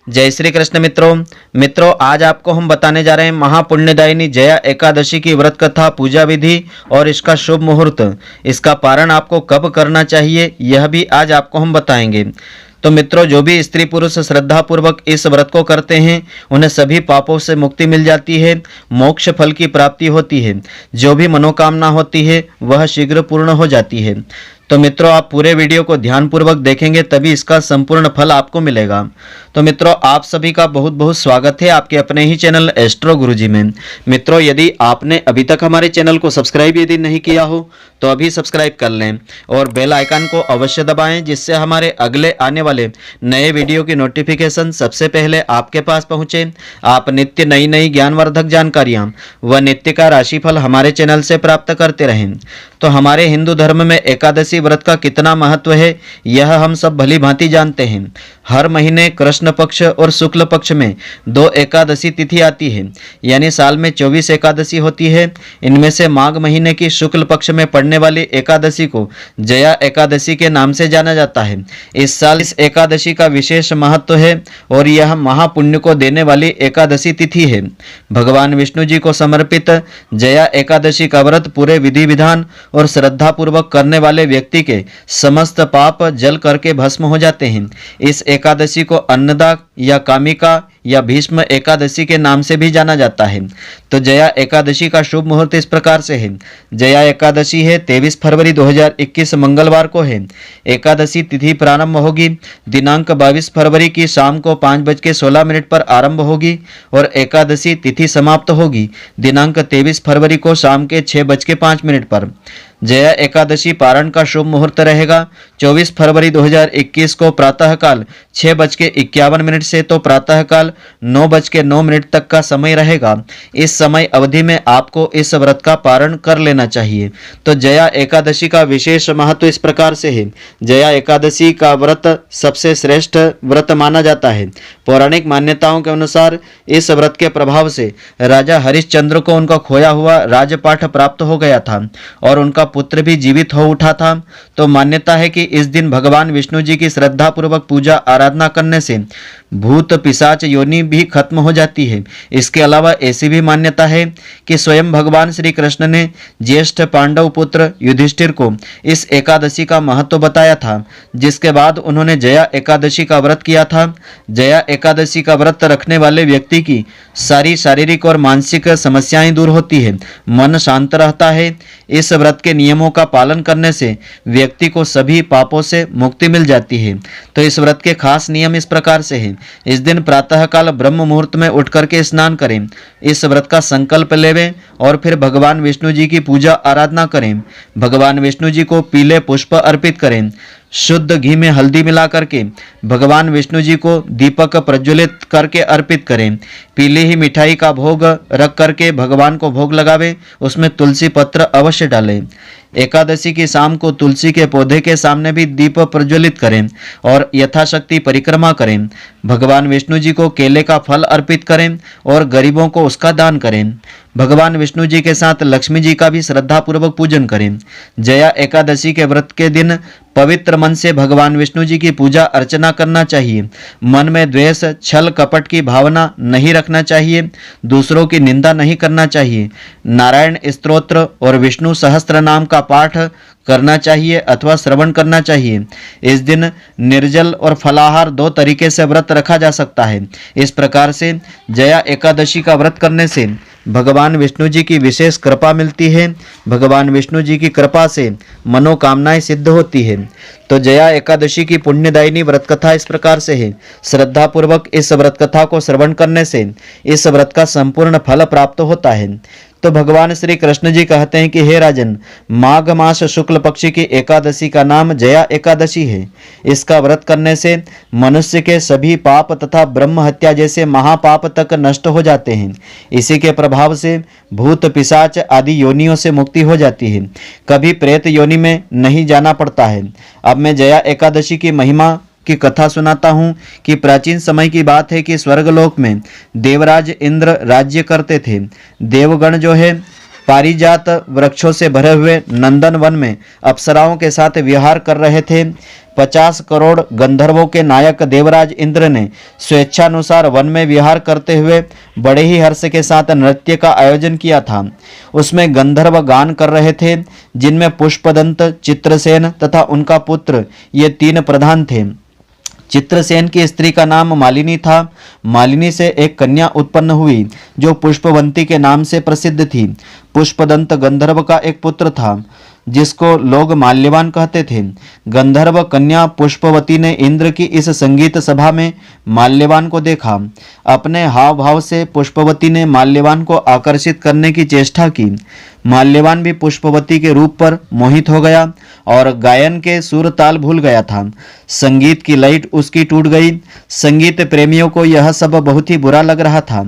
जय श्री कृष्ण मित्रों आज आपको हम बताने जा रहे हैं महापुण्यदायिनी जया एकादशी की व्रत कथा, पूजा विधि और इसका शुभ मुहूर्त, इसका पारण आपको कब करना चाहिए यह भी आज आपको हम बताएंगे। तो मित्रों, जो भी स्त्री पुरुष श्रद्धा पूर्वक इस व्रत को करते हैं उन्हें सभी पापों से मुक्ति मिल जाती है, मोक्ष फल की प्राप्ति होती है, जो भी मनोकामना होती है वह शीघ्र पूर्ण हो जाती है। तो मित्रों, आप पूरे वीडियो को ध्यानपूर्वक देखेंगे तभी इसका संपूर्ण फल आपको मिलेगा। तो मित्रों, आप सभी का बहुत बहुत स्वागत है आपके अपने ही चैनल एस्ट्रो गुरुजी में। मित्रों, यदि आपने अभी तक हमारे चैनल को सब्सक्राइब यदि नहीं किया हो तो अभी सब्सक्राइब कर लें और बेल आइकन को अवश्य दबाएं, जिससे हमारे अगले आने वाले नए वीडियो की नोटिफिकेशन सबसे पहले आपके पास पहुंचे। आप नित्य नई नई ज्ञानवर्धक जानकारियां व नित्य का राशिफल हमारे चैनल से प्राप्त करते रहें। तो हमारे हिंदू धर्म में एकादशी व्रत का कितना महत्व है यह हम सब भली भांति जानते हैं। हर महीने कृष्ण पक्ष और शुक्ल पक्ष में 2 एकादशी तिथि आती है, यानी साल में 24 एकादशी होती है। इनमें से माघ महीने की शुक्ल पक्ष में पड़ने वाली एकादशी को जया एकादशी के नाम से जाना जाता है। इस साल इस एकादशी का विशेष महत्व है और यह महापुण्य को देने वाली एकादशी तिथि है। भगवान विष्णु जी को समर्पित जया एकादशी का व्रत पूरे विधि विधान और श्रद्धा पूर्वक करने वाले व्यक्ति के समस्त पाप जल करके भस्म हो जाते हैं। इस एकादशी को अन्नदा या कामिका या भीष्म एकादशी के नाम से भी जाना जाता है। तो जया एकादशी का शुभ मुहूर्त इस प्रकार से है। जया एकादशी है 23 फरवरी 2021 मंगलवार को है। एकादशी तिथि प्रारंभ होगी दिनांक 22 फरवरी की शाम को 5:16 पर आरंभ होगी और एकादशी तिथि समाप्त होगी दिनांक 23 फरवरी को शाम के 6:05 पर। जया एकादशी पारण का शुभ मुहूर्त रहेगा 24 फरवरी 2021 को प्रातःकाल 6:51 से तो प्रातःकाल 9:09 तक का समय रहेगा। इस समय अवधि में आपको इस व्रत का पारण कर लेना चाहिए। तो जया एकादशी का विशेष महत्व इस प्रकार से है। जया एकादशी का व्रत सबसे श्रेष्ठ व्रत माना जाता है। पौराणिक मान्यताओं के अनुसार इस व्रत के प्रभाव से राजा हरिश्चंद्र को उनका खोया हुआ राजपाठ प्राप्त हो गया था और उनका पुत्र भी जीवित हो उठा था। तो मान्यता है कि इस दिन भगवान विष्णु जी की श्रद्धा पूर्वक पूजा आराधना करने से भूत पिशाच योनि भी खत्म हो जाती है। इसके अलावा ऐसी भी मान्यता है कि स्वयं भगवान श्री कृष्ण ने ज्येष्ठ पांडव पुत्र युधिष्ठिर को इस एकादशी का महत्व बताया था, जिसके बाद उन्होंने जया एकादशी का व्रत किया था। जया एकादशी का व्रत रखने वाले व्यक्ति की सारी शारीरिक और मानसिक समस्याएं दूर होती है, मन शांत रहता है। इस व्रत के नियमों का पालन करने से व्यक्ति को सभी पापों से मुक्ति मिल जाती है। तो इस व्रत के खास नियम इस प्रकार से हैं। इस दिन प्रातःकाल ब्रह्म मुहूर्त में उठ करके स्नान करें, इस व्रत का संकल्प लेवें और फिर भगवान विष्णु जी की पूजा आराधना करें। भगवान विष्णु जी को पीले पुष्प अर्पित करें। शुद्ध घी में हल्दी मिला करके भगवान विष्णु जी को दीपक प्रज्वलित करके अर्पित करें। पीली ही मिठाई का भोग रख करके भगवान को भोग लगावें, उसमें तुलसी पत्र अवश्य डालें। एकादशी की शाम को तुलसी के पौधे के सामने भी दीप प्रज्वलित करें और यथाशक्ति परिक्रमा करें। भगवान विष्णु जी को केले का फल अर्पित करें और गरीबों को उसका दान करें। भगवान विष्णु जी के साथ लक्ष्मी जी का भी श्रद्धा पूर्वक पूजन करें। जया एकादशी के व्रत के दिन पवित्र मन से भगवान विष्णु जी की पूजा अर्चना करना चाहिए। मन में द्वेष छल कपट की भावना नहीं रखना चाहिए। दूसरों की निंदा नहीं करना चाहिए। नारायण स्तोत्र और विष्णु सहस्त्र नाम का पाठ करना चाहिए अथवा श्रवण करना चाहिए। इस दिन निर्जल और फलाहार 2 तरीके से व्रत रखा जा सकता है। इस प्रकार से जया एकादशी का व्रत करने से भगवान विष्णु जी की विशेष कृपा मिलती है। भगवान विष्णु जी की कृपा से मनोकामनाएं सिद्ध होती है। तो जया एकादशी की पुण्यदायिनी व्रत कथा इस प्रकार से है। श्रद्धा पूर्वक इस व्रत कथा को श्रवण करने से इस व्रत का संपूर्ण फल प्राप्त होता है। तो भगवान श्री कृष्ण जी कहते हैं कि हे राजन, माघ मास शुक्ल पक्षी की एकादशी का नाम जया एकादशी है। इसका व्रत करने से मनुष्य के सभी पाप तथा ब्रह्म हत्या जैसे महापाप तक नष्ट हो जाते हैं। इसी के प्रभाव से भूत पिशाच आदि योनियों से मुक्ति हो जाती है। कभी प्रेत योनि में नहीं जाना पड़ता है। अब मैं जया एकादशी की महिमा की कथा सुनाता हूँ कि प्राचीन समय की बात है कि स्वर्गलोक में देवराज इंद्र राज्य करते थे। देवगण जो है पारिजात वृक्षों से भरे हुए नंदन वन में अप्सराओं के साथ विहार कर रहे थे। 50 करोड़ गंधर्वों के नायक देवराज इंद्र ने स्वेच्छानुसार वन में विहार करते हुए बड़े ही हर्ष के साथ नृत्य का आयोजन किया था। उसमें गंधर्व गान कर रहे थे, जिनमें पुष्पदंत, चित्रसेन तथा उनका पुत्र ये 3 प्रधान थे। चित्रसेन की स्त्री का नाम मालिनी था। मालिनी से एक कन्या उत्पन्न हुई जो पुष्पवंती के नाम से प्रसिद्ध थी। पुष्पदंत गंधर्व का एक पुत्र था जिसको लोग माल्यवान कहते थे। गंधर्व कन्या पुष्पवती ने इंद्र की इस संगीत सभा में माल्यवान को देखा। अपने हाव भाव से पुष्पवती ने माल्यवान को आकर्षित करने की चेष्टा की। माल्यवान भी पुष्पवती के रूप पर मोहित हो गया और गायन के सुर ताल भूल गया था। संगीत की लय उसकी टूट गई। संगीत प्रेमियों को यह सब बहुत ही बुरा लग रहा था।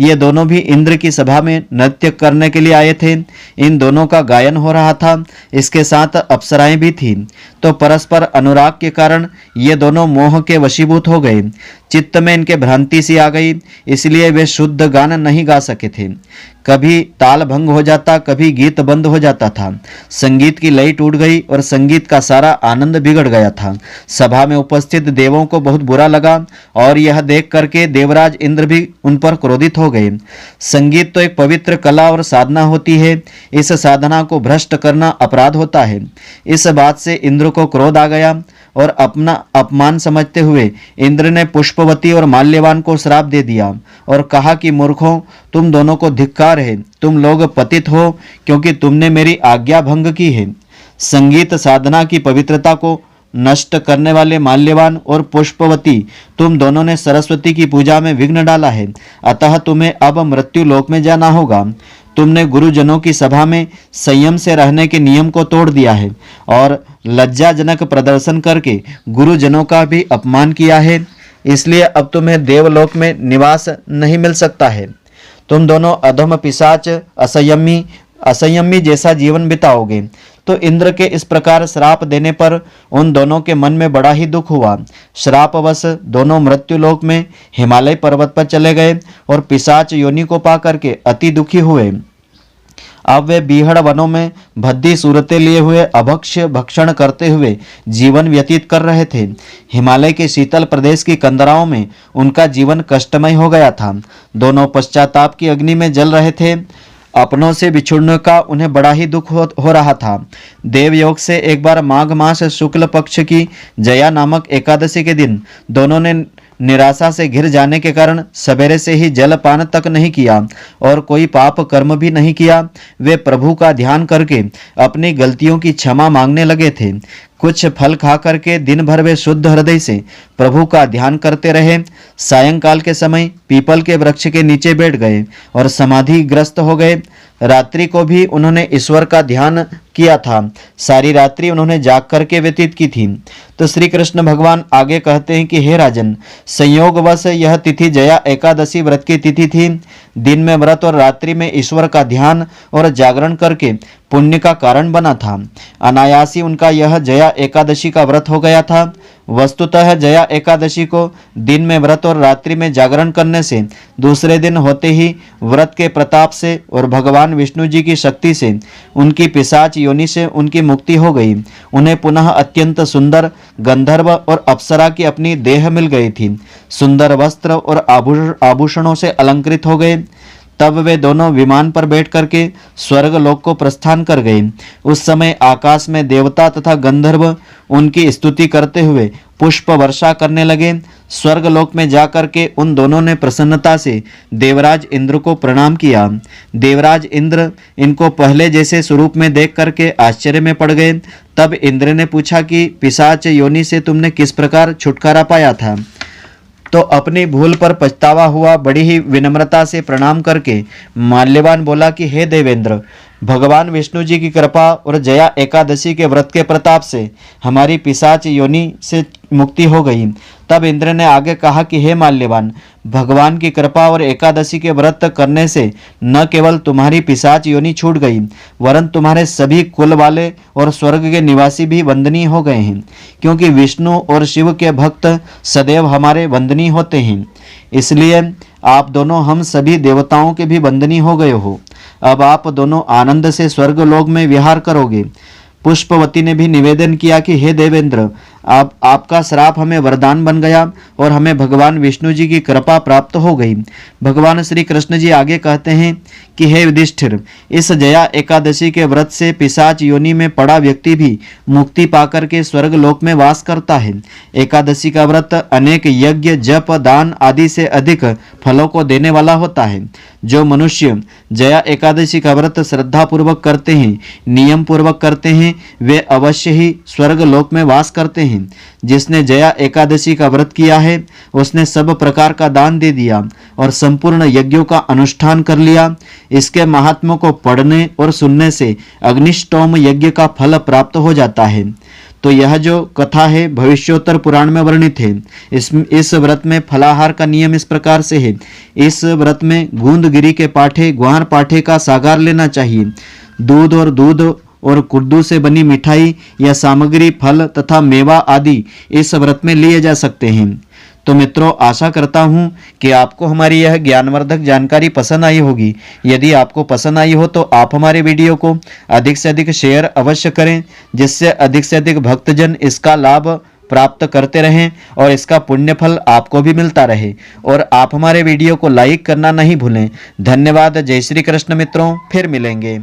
ये दोनों भी इंद्र की सभा में नृत्य करने के लिए आए थे। इन दोनों का गायन हो रहा था, इसके साथ अप्सराएं भी थीं। तो परस्पर अनुराग के कारण ये दोनों मोह के वशीभूत हो गए। चित्त में इनके भ्रांति सी आ गई, इसलिए वे शुद्ध गान नहीं गा सके थे। कभी ताल भंग हो जाता, कभी गीत बंद हो जाता था। संगीत की लय टूट गई और संगीत का सारा आनंद बिगड़ गया था। सभा में उपस्थित देवों को बहुत बुरा लगा और यह देख करके देवराज इंद्र भी उन पर क्रोधित हो गए। संगीत तो एक पवित्र कला और साधना होती है, इस साधना को भ्रष्ट करना अपराध होता है। इस बात से इंद्र को क्रोध आ गया और अपना अपमान समझते हुए इंद्र ने पुष्पवती और माल्यवान को श्राप दे दिया और कहा कि मूर्खों, तुम दोनों को धिक्कार है, तुम लोग पतित हो क्योंकि तुमने मेरी आज्ञा भंग की है। संगीत साधना की पवित्रता को नष्ट करने वाले माल्यवान और पुष्पवती, तुम दोनों ने सरस्वती की पूजा में विघ्न डाला है, अतः तुम्हें अब मृत्यु लोक में जाना होगा। तुमने गुरुजनों की सभा में संयम से रहने के नियम को तोड़ दिया है और लज्जाजनक प्रदर्शन करके गुरुजनों का भी अपमान किया है, इसलिए अब तुम्हें देवलोक में निवास नहीं मिल सकता है। तुम दोनों अधम पिशाच असंयमी जैसा जीवन बिताओगे। तो इंद्र के इस प्रकार श्राप देने पर उन दोनों के मन में बड़ा ही दुख हुआ। श्रापवश दोनों मृत्युलोक में हिमालय पर्वत पर चले गए और पिशाच योनि को पा करके अति दुखी हुए। अब वे बीहड़ वनों में भद्दी सूरतें लिए हुए अभक्ष्य भक्षण करते हुए जीवन व्यतीत कर रहे थे। हिमालय के शीतल प्रदेश की कंदराओं में उनका जीवन कष्टमय हो गया था। दोनों पश्चाताप की अग्नि में जल रहे थे। अपनों से बिछुड़ने का उन्हें बड़ा ही दुख हो रहा था। देवयोग से एक बार माघ मास शुक्ल पक्ष की जया नामक एकादशी के दिन दोनों ने निराशा से घिर जाने के कारण सवेरे से ही जलपान तक नहीं किया और कोई पाप कर्म भी नहीं किया। वे प्रभु का ध्यान करके अपनी गलतियों की क्षमा मांगने लगे थे। कुछ फल खा करके दिन भर वे शुद्ध हृदय से प्रभु का ध्यान करते रहे। सायंकाल के समय पीपल के वृक्ष के नीचे बैठ गए और समाधि ग्रस्त हो गए। रात्रि को भी उन्होंने ईश्वर का ध्यान किया था। सारी रात्रि उन्होंने जाग करके व्यतीत की थी। तो श्री कृष्ण भगवान आगे कहते हैं कि हे राजन, संयोगवश यह तिथि जया एकादशी व्रत की तिथि थी। दिन में व्रत और रात्रि में ईश्वर का ध्यान और जागरण करके पुण्य का कारण बना था। अनायासी उनका यह जया एकादशी का व्रत हो गया था। वस्तुतः जया एकादशी को दिन में व्रत और रात्रि में जागरण करने से दूसरे दिन होते ही व्रत के प्रताप से और भगवान विष्णु जी की शक्ति से उनकी पिशाच योनि से उनकी मुक्ति हो गई। उन्हें पुनः अत्यंत सुंदर गंधर्व और अप्सरा की अपनी देह मिल गई थी। सुंदर वस्त्र और आभूषणों से अलंकृत हो गए। तब वे दोनों विमान पर बैठ करके स्वर्ग लोक को प्रस्थान कर गए। उस समय आकाश में देवता तथा गंधर्व उनकी स्तुति करते हुए पुष्प वर्षा करने लगे। स्वर्ग लोक में जाकर के उन दोनों ने प्रसन्नता से देवराज इंद्र को प्रणाम किया। देवराज इंद्र इनको पहले जैसे स्वरूप में देख करके आश्चर्य में पड़ गए। तब इंद्र ने पूछा कि पिशाच योनि से तुमने किस प्रकार छुटकारा पाया था। तो अपनी भूल पर पछतावा हुआ। बड़ी ही विनम्रता से प्रणाम करके माल्यवान बोला कि हे देवेंद्र, भगवान विष्णु जी की कृपा और जया एकादशी के व्रत के प्रताप से हमारी पिशाच योनि से मुक्ति हो गई। तब इंद्र ने आगे कहा कि हे माल्यवान, भगवान की कृपा और एकादशी के व्रत करने से न केवल तुम्हारी पिशाच योनि छूट गई, वरन तुम्हारे सभी कुल वाले और स्वर्ग के निवासी भी वंदनीय हो गए हैं, क्योंकि विष्णु और शिव के भक्त सदैव हमारे वंदनीय होते हैं। इसलिए आप दोनों हम सभी देवताओं के भी वंदनीय हो गए हो। अब आप दोनों आनंद से स्वर्गलोक में विहार करोगे। पुष्पवती ने भी निवेदन किया कि हे देवेंद्र, आपका श्राप हमें वरदान बन गया और हमें भगवान विष्णु जी की कृपा प्राप्त हो गई। भगवान श्री कृष्ण जी आगे कहते हैं कि हे युधिष्ठिर, इस जया एकादशी के व्रत से पिशाच योनि में पड़ा व्यक्ति भी मुक्ति पाकर के स्वर्ग लोक में वास करता है। एकादशी का व्रत अनेक यज्ञ, जप, दान आदि से अधिक फलों को देने वाला होता है। जो मनुष्य जया एकादशी का व्रत श्रद्धा पूर्वक करते हैं, नियम पूर्वक करते हैं, वे अवश्य ही स्वर्ग लोक में वास करते हैं। जिसने जया एकादशी का व्रत किया है, उसने सब प्रकार का दान दे दिया और संपूर्ण यज्ञों का अनुष्ठान कर लिया। इसके महात्म्य को पढ़ने और सुनने से अग्निष्टोम यज्ञ का फल प्राप्त हो जाता है। तो यह जो कथा है भविष्योत्तर पुराण में वर्णित है। इस व्रत में फलाहार का नियम इस प्रकार से है। इस व्रत में गूंदगिरी के पाठे, ग्वार पाठे का सागार लेना चाहिए। दूध और कुड्दू से बनी मिठाई या सामग्री, फल तथा मेवा आदि इस व्रत में लिए जा सकते हैं। तो मित्रों, आशा करता हूँ कि आपको हमारी यह ज्ञानवर्धक जानकारी पसंद आई होगी। यदि आपको पसंद आई हो तो आप हमारे वीडियो को अधिक से अधिक शेयर अवश्य करें, जिससे अधिक से अधिक भक्तजन इसका लाभ प्राप्त करते रहें और इसका पुण्य फल आपको भी मिलता रहे। और आप हमारे वीडियो को लाइक करना नहीं भूलें। धन्यवाद। जय श्री कृष्ण मित्रों, फिर मिलेंगे।